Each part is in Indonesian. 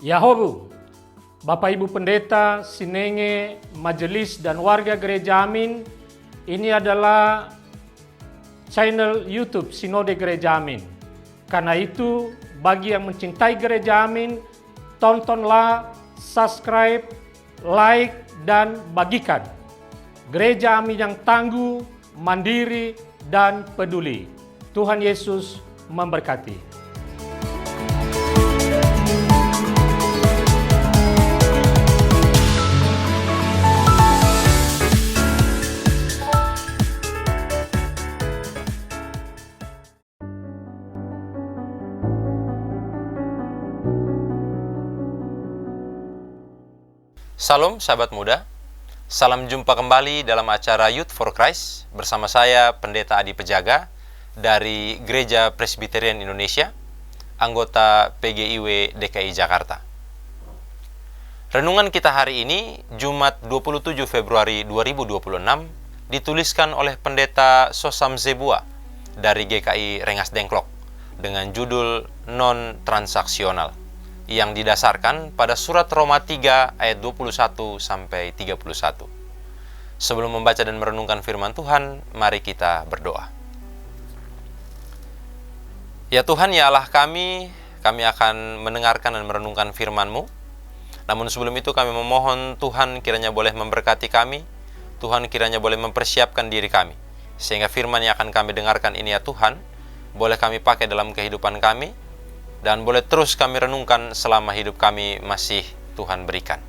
Yahobu, Bapak Ibu Pendeta, Sinenge, Majelis dan warga Gereja Amin, ini adalah channel YouTube Sinode Gereja Amin. Karena itu, bagi yang mencintai Gereja Amin, tontonlah, subscribe, like, dan bagikan. Gereja Amin yang tangguh, mandiri, dan peduli. Tuhan Yesus memberkati. Salam sahabat muda, salam jumpa kembali dalam acara Youth for Christ bersama saya Pendeta Adi Pejaga dari Gereja Presbyterian Indonesia, anggota PGIW DKI Jakarta. Renungan kita hari ini, Jumat 27 Februari 2026, dituliskan oleh Pendeta Sosam Zebua dari GKI Rengas Dengklok dengan judul Non-Transaksional, yang didasarkan pada surat Roma 3 ayat 21 sampai 31. Sebelum membaca dan merenungkan firman Tuhan, mari kita berdoa. Ya Tuhan, ya Allah kami akan mendengarkan dan merenungkan firman-Mu. Namun sebelum itu kami memohon Tuhan kiranya boleh memberkati kami, Tuhan kiranya boleh mempersiapkan diri kami, sehingga firman yang akan kami dengarkan ini ya Tuhan, boleh kami pakai dalam kehidupan kami, dan boleh terus kami renungkan selama hidup kami masih Tuhan berikan.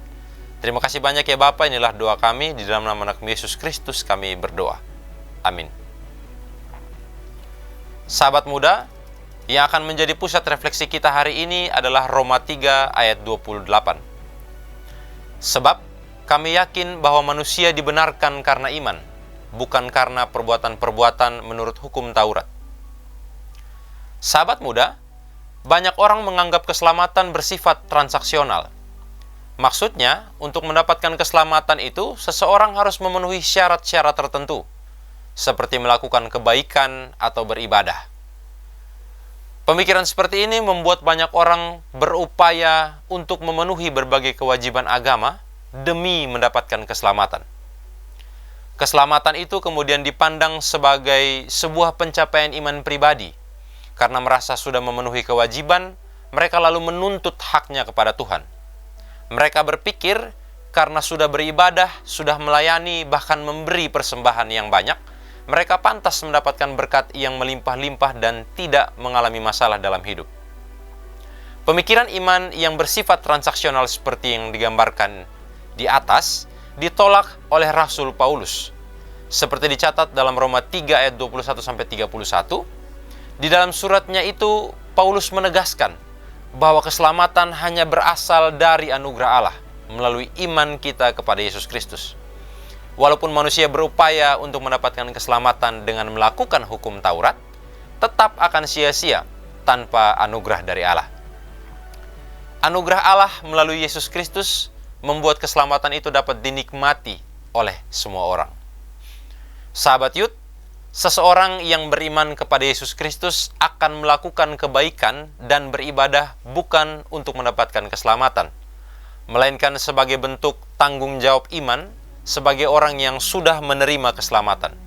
Terima kasih banyak ya Bapa, inilah doa kami, di dalam nama anak Yesus Kristus kami berdoa. Amin. Sahabat muda, yang akan menjadi pusat refleksi kita hari ini adalah Roma 3 ayat 28. Sebab kami yakin bahwa manusia dibenarkan karena iman, bukan karena perbuatan-perbuatan menurut hukum Taurat. Sahabat muda, banyak orang menganggap keselamatan bersifat transaksional. Maksudnya, untuk mendapatkan keselamatan itu, seseorang harus memenuhi syarat-syarat tertentu, seperti melakukan kebaikan atau beribadah. Pemikiran seperti ini membuat banyak orang berupaya untuk memenuhi berbagai kewajiban agama demi mendapatkan keselamatan. Keselamatan itu kemudian dipandang sebagai sebuah pencapaian iman pribadi. Karena merasa sudah memenuhi kewajiban, mereka lalu menuntut haknya kepada Tuhan. Mereka berpikir karena sudah beribadah, sudah melayani, bahkan memberi persembahan yang banyak, mereka pantas mendapatkan berkat yang melimpah-limpah dan tidak mengalami masalah dalam hidup. Pemikiran iman yang bersifat transaksional seperti yang digambarkan di atas ditolak oleh Rasul Paulus. Seperti dicatat dalam Roma 3 ayat 21-31, di dalam suratnya itu, Paulus menegaskan bahwa keselamatan hanya berasal dari anugerah Allah melalui iman kita kepada Yesus Kristus. Walaupun manusia berupaya untuk mendapatkan keselamatan dengan melakukan hukum Taurat, tetap akan sia-sia tanpa anugerah dari Allah. Anugerah Allah melalui Yesus Kristus membuat keselamatan itu dapat dinikmati oleh semua orang. Sahabat Youth, seseorang yang beriman kepada Yesus Kristus akan melakukan kebaikan dan beribadah bukan untuk mendapatkan keselamatan, melainkan sebagai bentuk tanggung jawab iman sebagai orang yang sudah menerima keselamatan.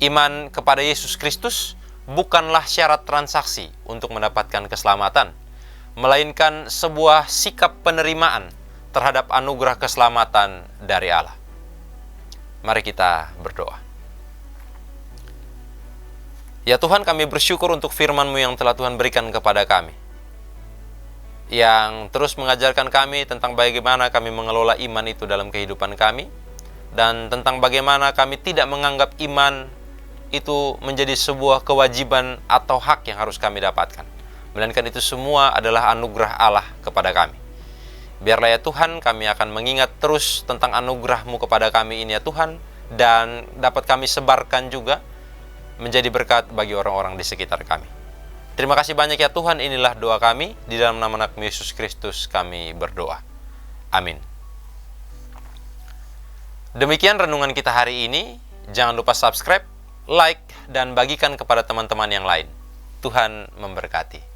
Iman kepada Yesus Kristus bukanlah syarat transaksi untuk mendapatkan keselamatan, melainkan sebuah sikap penerimaan terhadap anugerah keselamatan dari Allah. Mari kita berdoa. Ya Tuhan, kami bersyukur untuk firman-Mu yang telah Tuhan berikan kepada kami, yang terus mengajarkan kami tentang bagaimana kami mengelola iman itu dalam kehidupan kami, dan tentang bagaimana kami tidak menganggap iman itu menjadi sebuah kewajiban atau hak yang harus kami dapatkan, melainkan itu semua adalah anugerah Allah kepada kami. Biarlah ya Tuhan, kami akan mengingat terus tentang anugerah-Mu kepada kami ini ya Tuhan, dan dapat kami sebarkan juga menjadi berkat bagi orang-orang di sekitar kami. Terima kasih banyak ya Tuhan, inilah doa kami, di dalam nama anak Yesus Kristus kami berdoa. Amin. Demikian renungan kita hari ini. Jangan lupa subscribe, like, dan bagikan kepada teman-teman yang lain. Tuhan memberkati.